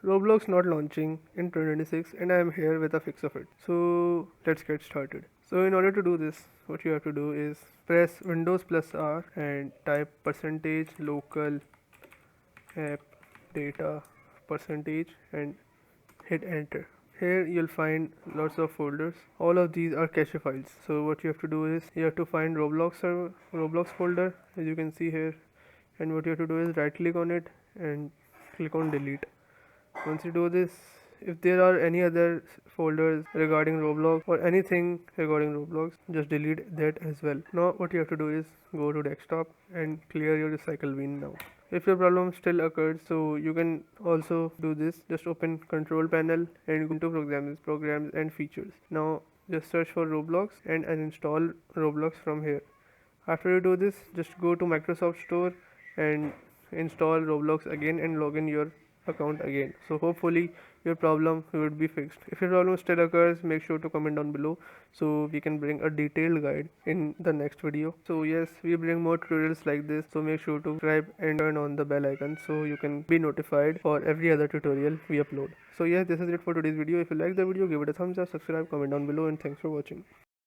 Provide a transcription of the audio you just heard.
Roblox not launching in 2026 and I am here with a fix of it. So let's get started. So in order to do this, what you have to do is press Windows plus R and type percentage local app data percentage and hit enter. Here you'll find lots of folders. All of these are cache files. So what you have to do is you have to find Roblox folder, as you can see here, and what you have to do is right click on it and click on delete. Once you do this, if there are any other folders regarding Roblox or anything regarding Roblox, just delete that as well. Now what you have to do is go to desktop and clear your recycle bin now. If your problem still occurs, so you can also do this. Just open control panel and go to programs and features. Now just search for Roblox and uninstall Roblox from here. After you do this, just go to Microsoft Store and install Roblox again and log in your account again. So hopefully your problem would be fixed. If your problem still occurs, make sure to comment down below so we can bring a detailed guide in the next video. So yes, we bring more tutorials like this, so make sure to subscribe and turn on the bell icon so you can be notified for every other tutorial we upload. So yes, this is it for today's video. If you like the video, give it a thumbs up, subscribe, comment down below, and thanks for watching.